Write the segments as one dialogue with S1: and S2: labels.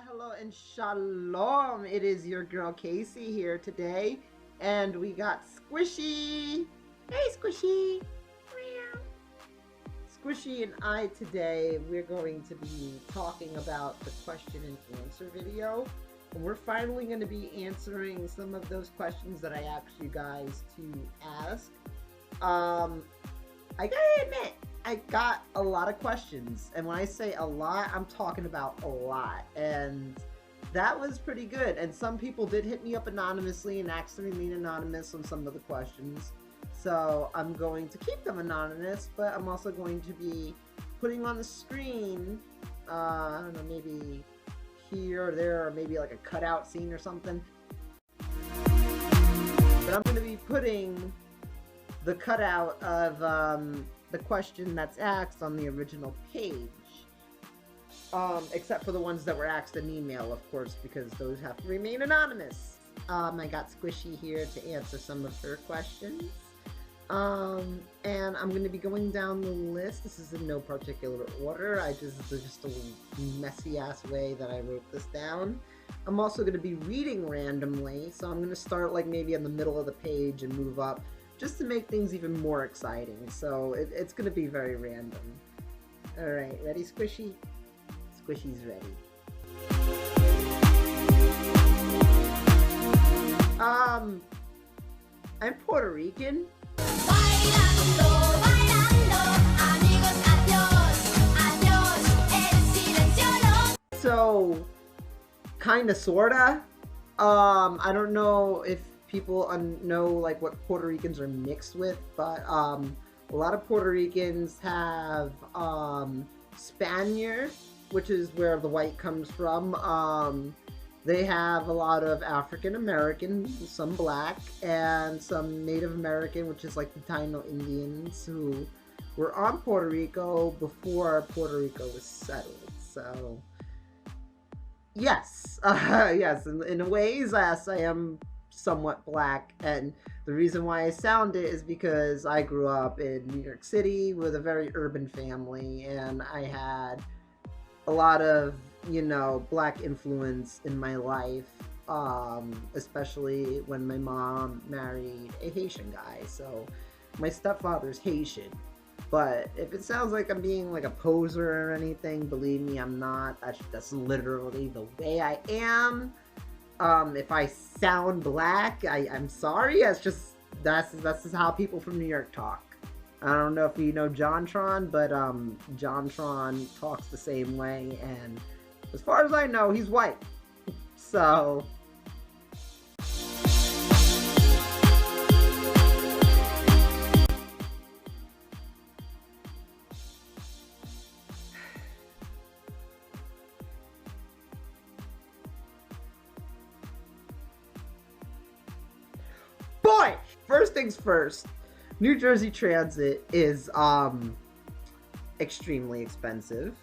S1: hello, and shalom. It is your girl Casey here today, and we got Squishy. Hey, Squishy. Meow. Squishy and I today, we're going to be talking about the question and answer video. And we're finally going to be answering some of those questions that I asked you guys to ask. I gotta admit, I got a lot of questions, and when I say a lot, I'm talking about a lot, and that was pretty good. And some people did hit me up anonymously and asked me to remain anonymous on some of the questions, so I'm going to keep them anonymous, but I'm also going to be putting on the screen, I don't know, maybe here or there, or maybe like a cutout scene or something, but I'm going to be putting the cutout of the question that's asked on the original page, except for the ones that were asked in email, of course, because those have to remain anonymous. I got Squishy here to answer some of her questions, and I'm going to be going down the list. This is in no particular order. This is just a messy ass way that I wrote this down. I'm also going to be reading randomly, so I'm going to start like maybe in the middle of the page and move up, just to make things even more exciting. So it's going to be very random. Alright, ready, Squishy? Squishy's ready. I'm Puerto Rican.
S2: Bailando, bailando, amigos, adiós, adiós, el silencio no.
S1: So, kinda, sorta. I don't know if people know like what Puerto Ricans are mixed with, but a lot of Puerto Ricans have Spaniard, which is where the white comes from. They have a lot of African American, some black, and some Native American, which is like the Taino Indians who were on Puerto Rico before Puerto Rico was settled. So yes, yes, in ways, yes, I am somewhat black, and the reason why I sound it is because I grew up in New York City with a very urban family, and I had a lot of, you know, black influence in my life, especially when my mom married a Haitian guy. So my stepfather's Haitian, but if it sounds like I'm being like a poser or anything, believe me, I'm not. That's literally the way I am. If I sound black, I'm sorry. That's just how people from New York talk. I don't know if you know JonTron, but JonTron talks the same way, and as far as I know, he's white. So boy, first things first, New Jersey Transit is extremely expensive.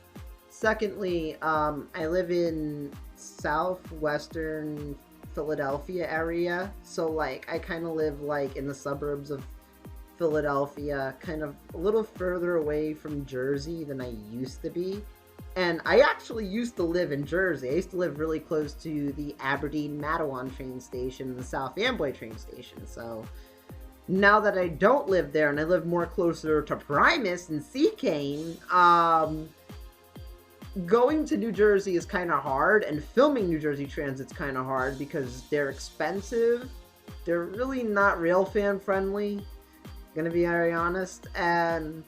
S1: Secondly, I live in southwestern Philadelphia area, so like I kind of live like in the suburbs of Philadelphia, kind of a little further away from Jersey than I used to be. And I actually used to live in Jersey. I used to live really close to the Aberdeen-Matawan train station and the South Amboy train station. So now that I don't live there and I live more closer to Primus and Seacane, going to New Jersey is kind of hard, and filming New Jersey Transit's kind of hard because they're expensive. They're really not real fan friendly, gonna be very honest, and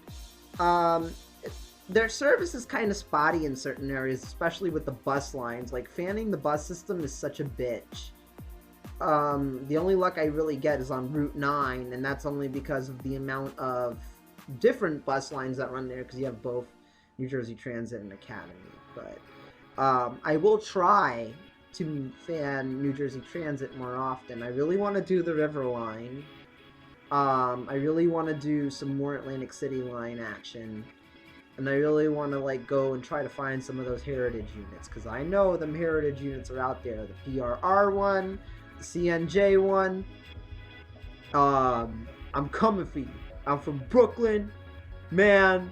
S1: their service is kind of spotty in certain areas, especially with the bus lines. Like, fanning the bus system is such a bitch. The only luck I really get is on Route 9, and that's only because of the amount of different bus lines that run there, because you have both New Jersey Transit and Academy. But I will try to fan New Jersey Transit more often. I really want to do the River Line. I really want to do some more Atlantic City line action. And I really want to like go and try to find some of those heritage units, because I know them heritage units are out there. The PRR one, the CNJ one. I'm coming for you. I'm from Brooklyn, man.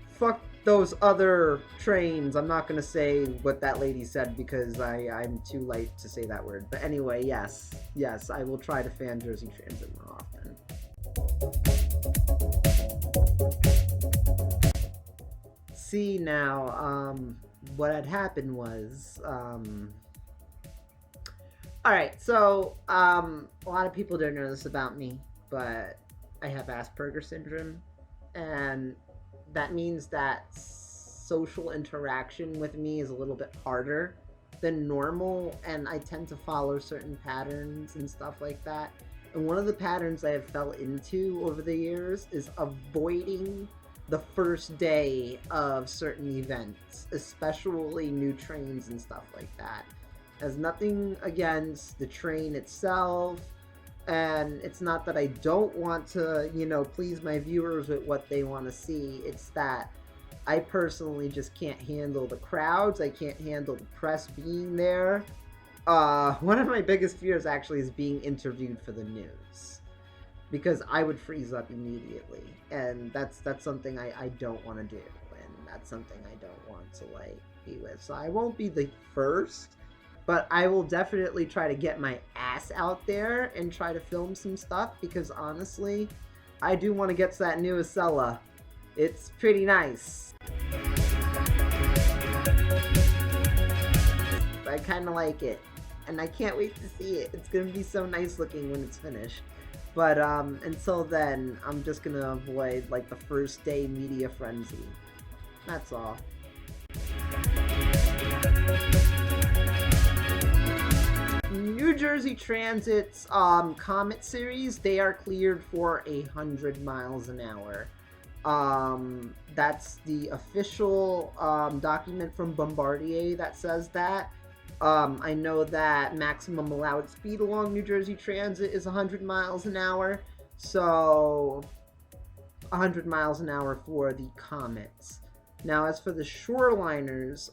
S1: Fuck those other trains. I'm not gonna say what that lady said because I'm too light to say that word. But anyway, yes, I will try to fan Jersey Transit more often. See now, what had happened was, alright, so, a lot of people don't know this about me, but I have Asperger's syndrome, and that means that social interaction with me is a little bit harder than normal, and I tend to follow certain patterns and stuff like that. And one of the patterns I have fell into over the years is avoiding the first day of certain events, especially new trains and stuff like that. Has nothing against the train itself, and it's not that I don't want to, please my viewers with what they want to see. It's that I personally just can't handle the crowds. I can't handle the press being there. One of my biggest fears actually is being interviewed for the news, because I would freeze up immediately, and that's something I don't want to do, and that's something I don't want to be with. So I won't be the first, but I will definitely try to get my ass out there and try to film some stuff, because honestly, I do want to get to that new Acela. It's pretty nice. I kind of like it, and I can't wait to see it. It's going to be so nice looking when it's finished. But until then, I'm just going to avoid the first day media frenzy. That's all. New Jersey Transit's Comet series, they are cleared for 100 miles an hour. That's the official document from Bombardier that says that. I know that maximum allowed speed along New Jersey Transit is 100 miles an hour, so 100 miles an hour for the Comets. Now, as for the Shoreliners,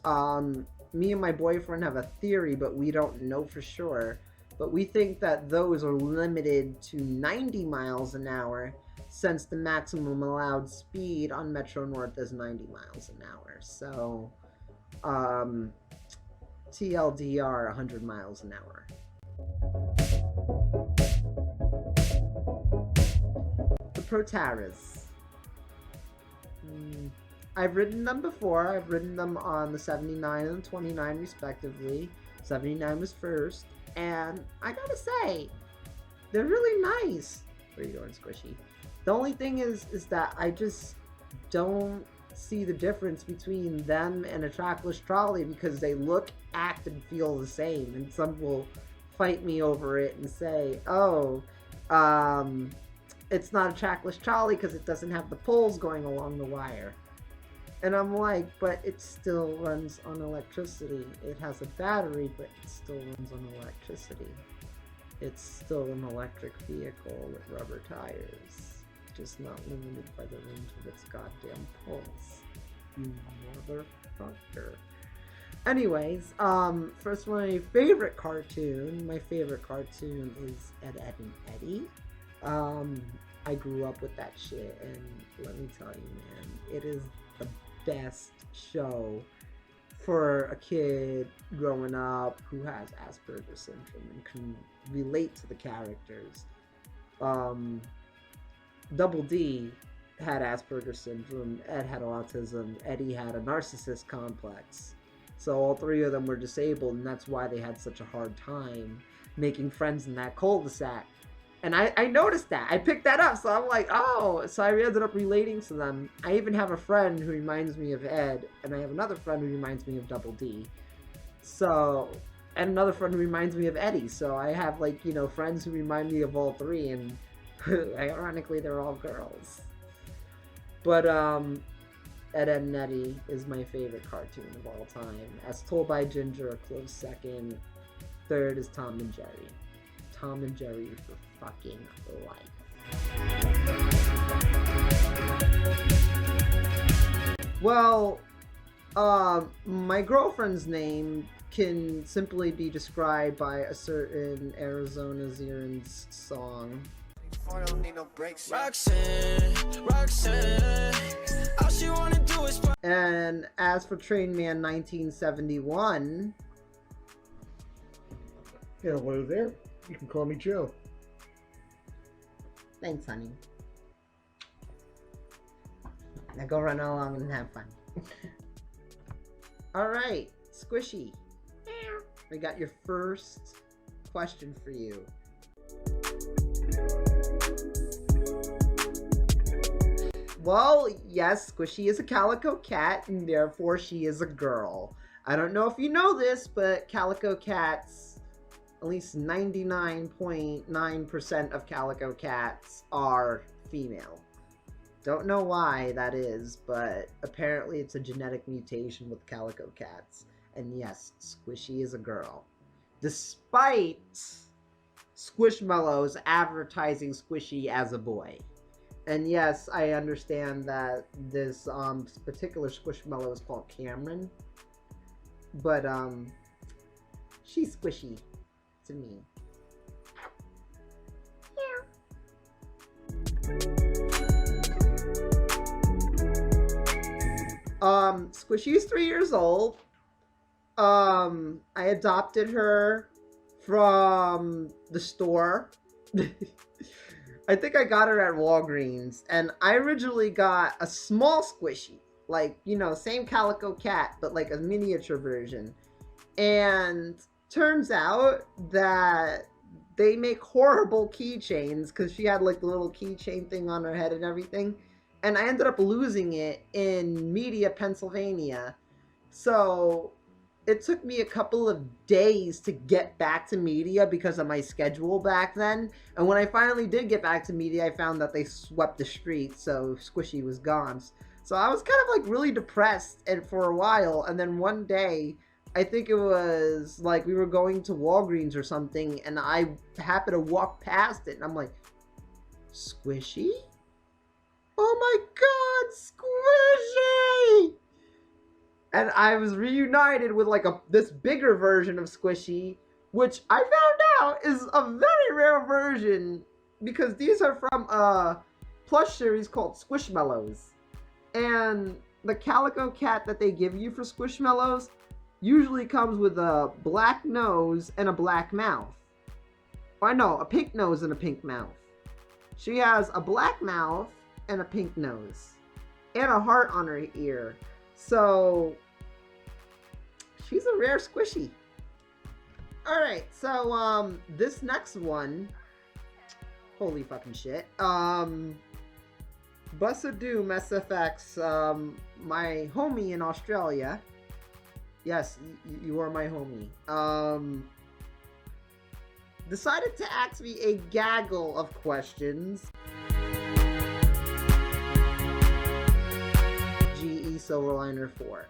S1: me and my boyfriend have a theory, but we don't know for sure. But we think that those are limited to 90 miles an hour, since the maximum allowed speed on Metro North is 90 miles an hour. So, TLDR, 100 miles an hour. The Protaras. I've ridden them before. I've ridden them on the 79 and the 29 respectively. 79 was first, and I gotta say, they're really nice. Where are you going, Squishy? The only thing is that I just don't see the difference between them and a trackless trolley, because they look, act, and feel the same. And some will fight me over it and say, oh, it's not a trackless trolley because it doesn't have the poles going along the wire. And I'm like, but it still runs on electricity. It has a battery, but it still runs on electricity. It's still an electric vehicle with rubber tires, just not limited by the range of its goddamn poles. You motherfucker. Anyways, first, my favorite cartoon is Ed, Edd n Eddy. I grew up with that shit, and let me tell you, man, it is the best show for a kid growing up who has Asperger's syndrome and can relate to the characters. Double D had Asperger's syndrome, Ed had autism, Eddie had a narcissist complex. So all three of them were disabled, and that's why they had such a hard time making friends in that cul-de-sac. And I noticed that. I picked that up, so I'm like, oh, so I ended up relating to them. I even have a friend who reminds me of Ed, and I have another friend who reminds me of Double D. So, and another friend who reminds me of Eddie. So I have, friends who remind me of all three, and ironically, they're all girls. But, Ed, Edd n Eddy is my favorite cartoon of all time. As Told by Ginger, a close second. Third is Tom and Jerry. Tom and Jerry for fucking life. Well, my girlfriend's name can simply be described by a certain Arizona Zeron's song.
S3: Roxanne, all she wanna do is
S1: And as for Train Man 1971,
S3: Hello there. You can call me Joe.
S1: thanks, honey. Now go run along and have fun. All right, Squishy. We got your first question for you. Well, yes, Squishy is a calico cat, and therefore she is a girl. I don't know if you know this, but calico cats, at least 99.9% of calico cats are female. Don't know why that is, but apparently it's a genetic mutation with calico cats. And yes, Squishy is a girl. Despite Squishmallows advertising Squishy as a boy. And yes, I understand that this particular Squishmallow is called Cameron. But she's Squishy to me. Squishy's 3 years old. I adopted her from the store. I think I got her at Walgreens, and I originally got a small Squishy, like, you know, same calico cat, but like a miniature version. And turns out that they make horrible keychains, because she had like the little keychain thing on her head and everything. And I ended up losing it in Media, Pennsylvania. So it took me a couple of days to get back to Media because of my schedule back then. And when I finally did get back to Media, I found that they swept the streets, so Squishy was gone. So I was kind of like really depressed and for a while. And then one day, I think it was like we were going to Walgreens or something, and I happened to walk past it, and I'm like, Squishy? Oh my god, Squishy! And I was reunited with like this bigger version of Squishy, which I found out is a very rare version, because these are from a plush series called Squishmallows. And the calico cat that they give you for Squishmallows usually comes with a black nose and a black mouth. Or no, a pink nose and a pink mouth. She has a black mouth and a pink nose. And a heart on her ear. So she's a rare Squishy. Alright, so this next one, holy fucking shit. Bussa Doom SFX, my homie in Australia. Yes, you are my homie. Decided to ask me a gaggle of questions. GE Silverliner 4.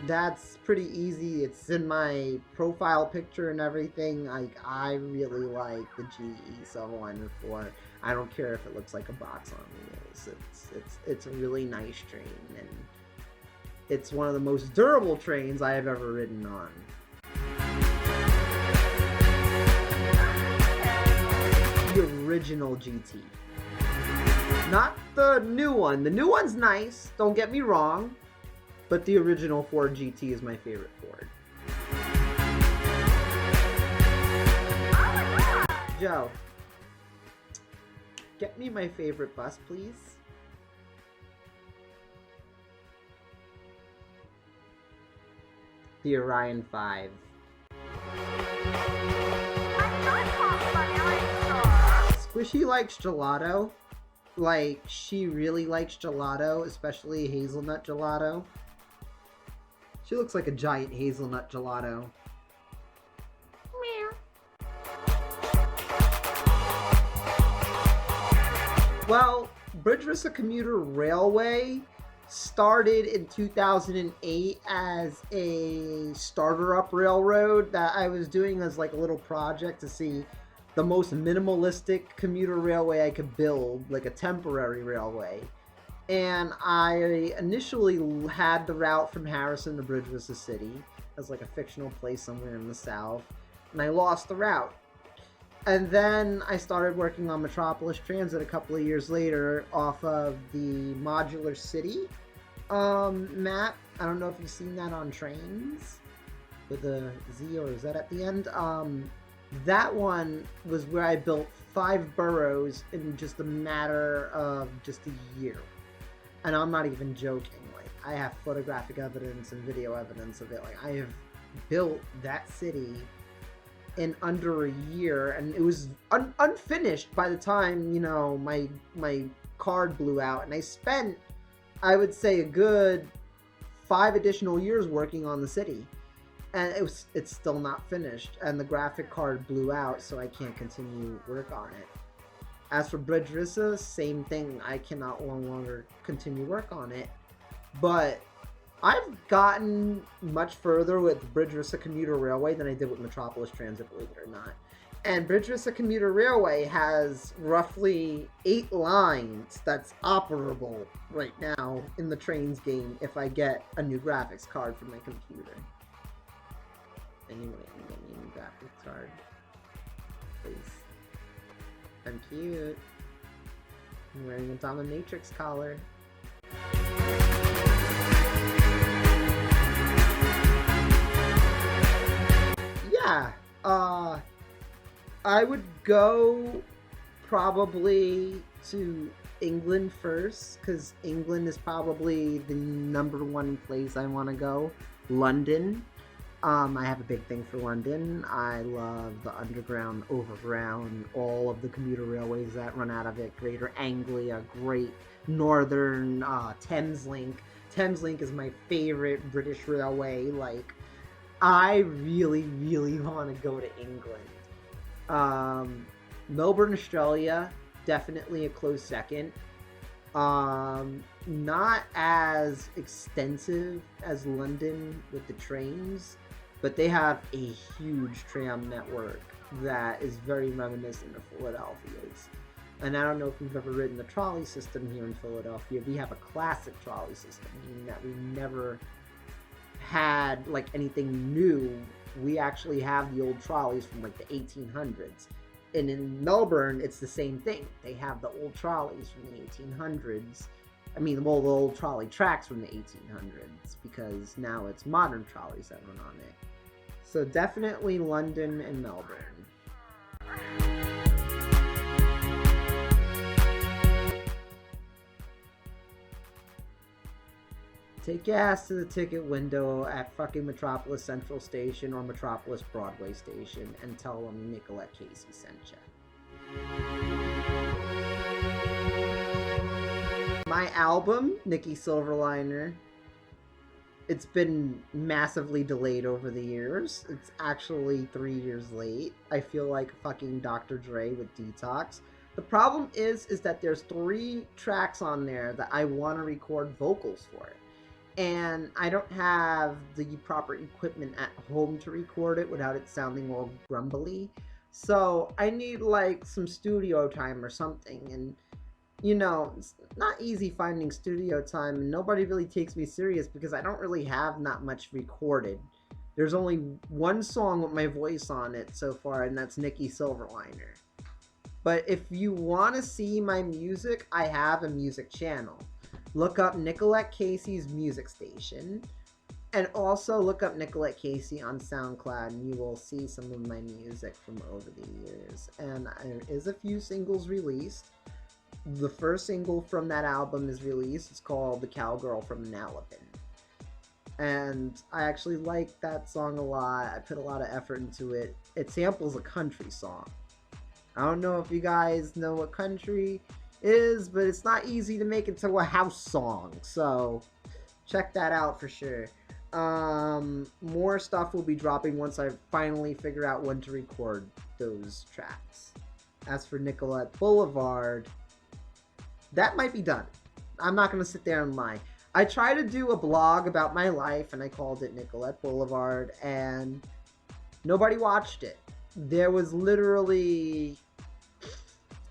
S1: That's pretty easy. It's in my profile picture and everything. I really like the GE Silverliner 4. I don't care if it looks like a box on wheels. It's a really nice train, and it's one of the most durable trains I have ever ridden on. The original GT. Not the new one. The new one's nice, don't get me wrong, but the original Ford GT is my favorite Ford. Joe, get me my favorite bus, please. The Orion 5. Squishy likes gelato. Like, she really likes gelato, especially hazelnut gelato. She looks like a giant hazelnut gelato. Meow. Well, Bridge Vista Commuter Railway started in 2008 as a starter-up railroad that I was doing as like a little project to see the most minimalistic commuter railway I could build, like a temporary railway. And I initially had the route from Harrison to Bridge Vista City as like a fictional place somewhere in the South, and I lost the route. And then I started working on Metropolis Transit a couple of years later off of the Modular City Matt, I don't know if you've seen that on Trains with a Z or Z at the end. That one was where I built 5 boroughs in just a matter of just a year. And I'm not even joking. Like, I have photographic evidence and video evidence of it. Like, I have built that city in under a year, and it was unfinished by the time, you know, my card blew out, and I spent, I would say, a good 5 additional years working on the city, and it's still not finished, and the graphic card blew out, so I can't continue work on it. As for Bridge Rissa, same thing. I cannot no longer continue work on it, but I've gotten much further with Bridge Rissa Commuter Railway than I did with Metropolis Transit, believe it or not. And Bridge Rissa Commuter Railway has roughly 8 lines that's operable right now in the Trains game if I get a new graphics card for my computer. Anyway, I'm getting a new graphics card. Please. I'm cute. I'm wearing a dominatrix collar. Yeah, I would go probably to England first, because England is probably the #1 place I want to go. London. I have a big thing for London. I love the underground, overground, all of the commuter railways that run out of it. Greater Anglia, Great Northern, Thameslink. Thameslink is my favorite British railway. Like, I really, really want to go to England. Melbourne, Australia, definitely a close second. Not as extensive as London with the trains, but they have a huge tram network that is very reminiscent of Philadelphia's. And I don't know if you've ever ridden the trolley system here in Philadelphia. We have a classic trolley system, meaning that we never had like anything new. We actually have the old trolleys from like the 1800s. And in Melbourne, it's the same thing. They have the old trolleys from the 1800s. I mean, well, the old trolley tracks from the 1800s, because now it's modern trolleys that run on it. So definitely London and Melbourne. Take your ass to the ticket window at fucking Metropolis Central Station or Metropolis Broadway Station and tell them Nicholette Casey sent you. My album, Nikki Silverliner, it's been massively delayed over the years. It's actually 3 years late. I feel like fucking Dr. Dre with Detox. The problem is that there's 3 tracks on there that I want to record vocals for it. And I don't have the proper equipment at home to record it without it sounding all grumbly. So I need like some studio time or something. And you know, it's not easy finding studio time, and nobody really takes me serious because I don't really have that much recorded. There's only 1 song with my voice on it so far, and that's Nikki Silverliner. But if you want to see my music, I have a music channel. Look up Nicholette Casey's music station, and also look up Nicholette Casey on SoundCloud, and you will see some of my music from over the years. And there is a few singles released. The first single from that album is released. It's called The Cowgirl from Manalapan. And I actually like that song a lot. I put a lot of effort into it. It samples a country song. I don't know if you guys know what country is, but it's not easy to make into a house song. So check that out for sure. More stuff will be dropping once I finally figure out when to record those tracks. As for Nicholette Boulevard, that might be done. I'm not going to sit there and lie. I tried to do a blog about my life, and I called it Nicholette Boulevard, and nobody watched it. There was literally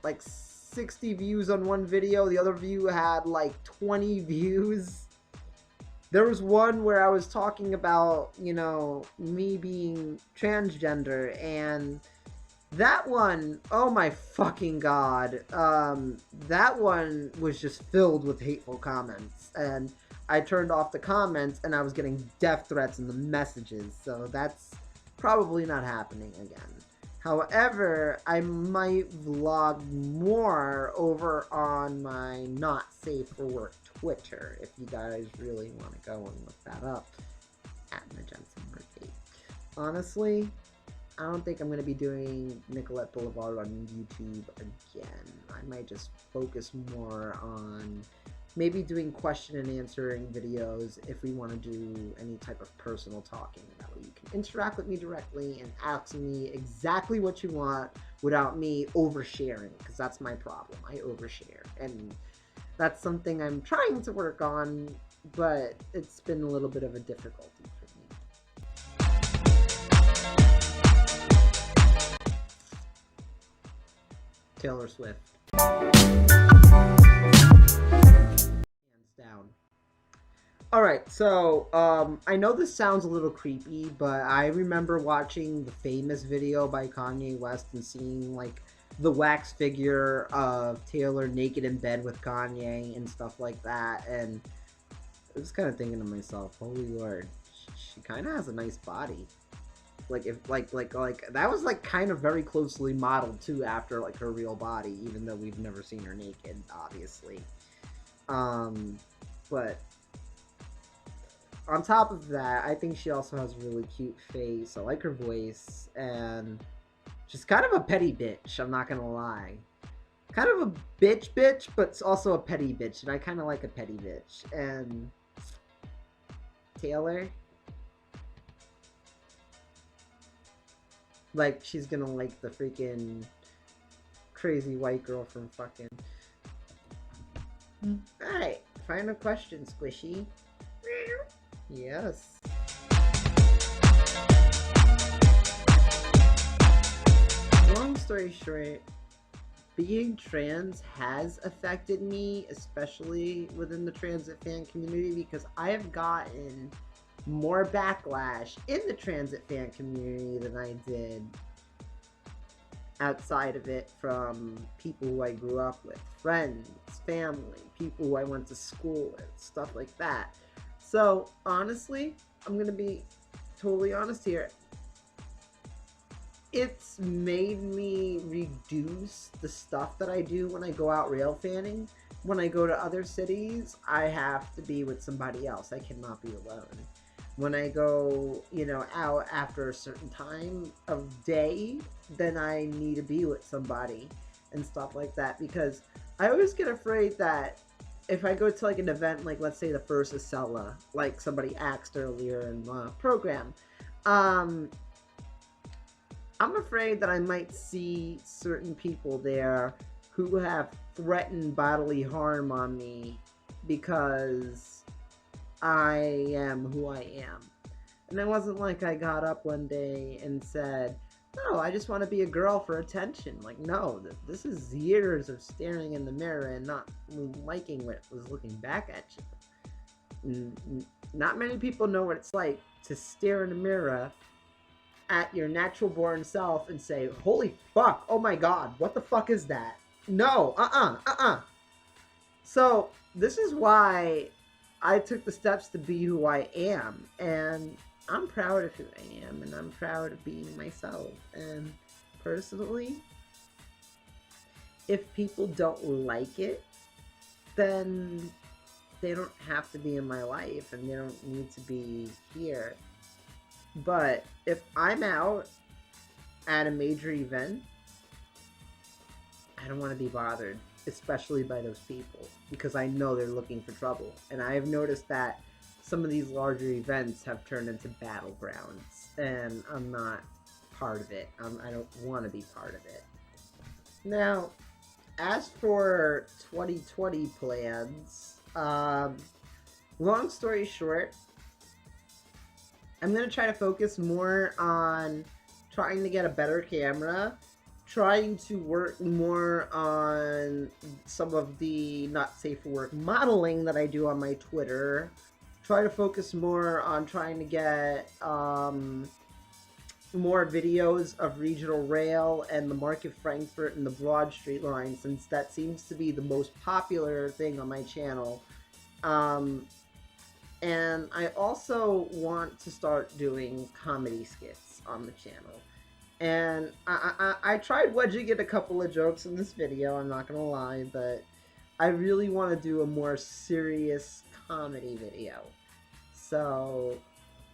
S1: like 60 views on one video. The other view had like 20 views. There was one where I was talking about, you know, me being transgender, and that one, oh my fucking god, that one was just filled with hateful comments, and I turned off the comments and I was getting death threats in the messages, so that's probably not happening again. However, I might vlog more over on my Not Safe for Work Twitter if you guys really want to go and look that up at Magenta Mercade. Honestly, I don't think I'm going to be doing Nicholette Boulevard on YouTube again. I might just focus more on maybe doing question and answering videos if we want to do any type of personal talking. That way you can interact with me directly and ask me exactly what you want without me oversharing, because that's my problem. I overshare, and that's something I'm trying to work on, but it's been a little bit of a difficulty for me. Taylor Swift. Down. Alright, so, I know this sounds a little creepy, but I remember watching the Famous video by Kanye West and seeing, like, the wax figure of Taylor naked in bed with Kanye and stuff like that, and I was kind of thinking to myself, holy lord, she kind of has a nice body. Like, if, like, that was, like, kind of very closely modeled, too, after, like, her real body, even though we've never seen her naked, obviously. But on top of that, I think she also has a really cute face. I like her voice, and she's kind of a petty bitch, I'm not gonna lie. Kind of a bitch, but it's also a petty bitch, and I kind of like a petty bitch. And Taylor, like, she's gonna like the freaking crazy white girl from fucking... Alright, final question, Squishy. Yes. Long story short, being trans has affected me, especially within the transit fan community, because I have gotten more backlash in the transit fan community than I did outside of it from people who I grew up with, friends, family, people who I went to school with, stuff like that. So, honestly, I'm gonna be totally honest here. It's made me reduce the stuff that I do when I go out rail fanning. When I go to other cities, I have to be with somebody else. I cannot be alone. When I go, you know, out after a certain time of day, then I need to be with somebody and stuff like that, because I always get afraid that if I go to like an event, like let's say the first Acela, like somebody asked earlier in the program, I'm afraid that I might see certain people there who have threatened bodily harm on me because I am who I am. And it wasn't like I got up one day and said, no, I just want to be a girl for attention. Like, no, this is years of staring in the mirror and not liking what was looking back at you. Not many people know what it's like to stare in the mirror at your natural born self and say, holy fuck, oh my god, what the fuck is that? No, So, this is why I took the steps to be who I am, and I'm proud of who I am, and I'm proud of being myself. And personally, if people don't like it, then they don't have to be in my life, and they don't need to be here. But if I'm out at a major event, I don't want to be bothered, especially by those people, because I know they're looking for trouble. And I have noticed that some of these larger events have turned into battlegrounds, and I'm not part of it. I don't want to be part of it. Now, as for 2020 plans, long story short, I'm going to try to focus more on trying to get a better camera, trying to work more on some of the not safe for work modeling that I do on my Twitter, try to focus more on trying to get more videos of regional rail and the Market Frankfurt and the Broad Street line, since that seems to be the most popular thing on my channel. And I also want to start doing comedy skits on the channel. And I tried wedging in a couple of jokes in this video, I'm not gonna lie, but I really want to do a more serious comedy video. So,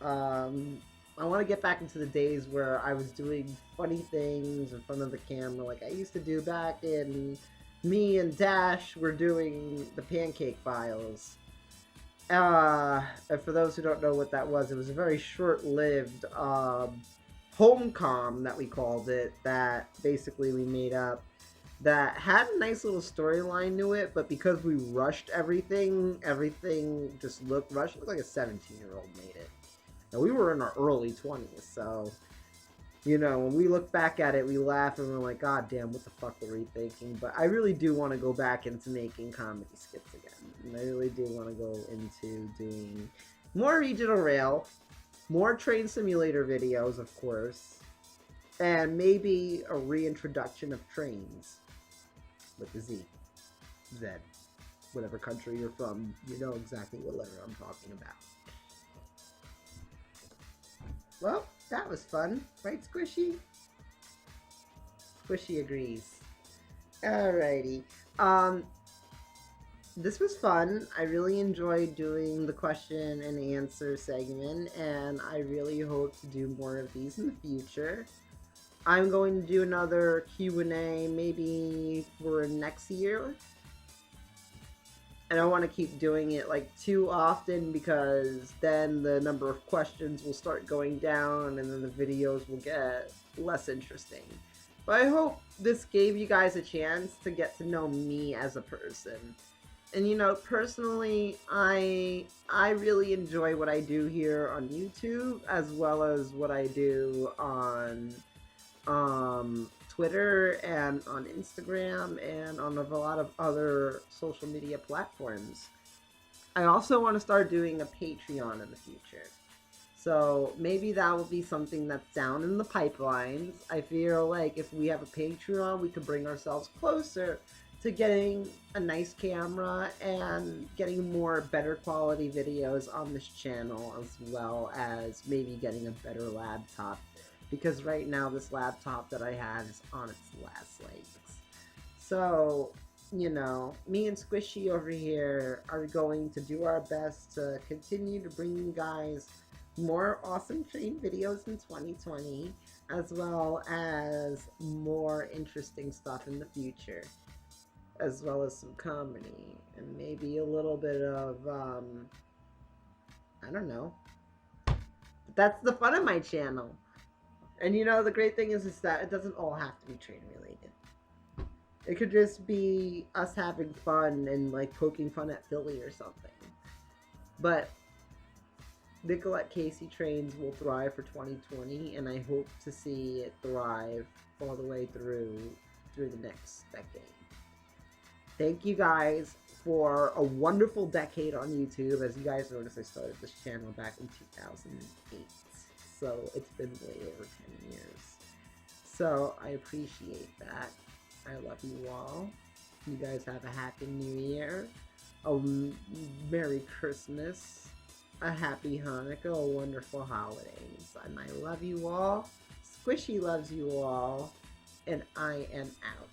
S1: I want to get back into the days where I was doing funny things in front of the camera like I used to do back in me and Dash were doing the Pancake Files. And for those who don't know what that was, it was a very short-lived home-com that we called it, that basically we made up, that had a nice little storyline to it, but because we rushed everything just looked rushed. It looked like a 17-year-old made it. And we were in our early 20s, so, you know, when we look back at it, we laugh and we're like, God damn, what the fuck were we thinking? But I really do want to go back into making comedy skits again. And I really do want to go into doing more regional rail, more train simulator videos, of course, and maybe a reintroduction of trains with the Z. Whatever country you're from, you know exactly what letter I'm talking about. Well, that was fun, right, Squishy? Squishy agrees. Alrighty. This was fun. I really enjoyed doing the question and answer segment, and I really hope to do more of these in the future. I'm going to do another Q&A maybe for next year. And I want to keep doing it like too often, because then the number of questions will start going down and then the videos will get less interesting. But I hope this gave you guys a chance to get to know me as a person. And you know, personally, I really enjoy what I do here on YouTube, as well as what I do on Twitter and on Instagram and on a lot of other social media platforms. I also want to start doing a Patreon in the future. So maybe that will be something that's down in the pipelines. I feel like if we have a Patreon, we could bring ourselves closer to getting a nice camera and getting more better quality videos on this channel, as well as maybe getting a better laptop. Because right now this laptop that I have is on its last legs. So, you know, me and Squishy over here are going to do our best to continue to bring you guys more awesome train videos in 2020, as well as more interesting stuff in the future, as well as some comedy, and maybe a little bit of, I don't know. But that's the fun of my channel. And you know, the great thing is that it doesn't all have to be train related. It could just be us having fun and like poking fun at Philly or something. But Nicholette Casey trains will thrive for 2020, and I hope to see it thrive all the way through the next decade. Thank you guys for a wonderful decade on YouTube. As you guys noticed, I started this channel back in 2008. So it's been way over 10 years. So I appreciate that. I love you all. You guys have a happy new year. A Merry Christmas. A happy Hanukkah. A wonderful holidays. And I love you all. Squishy loves you all. And I am out.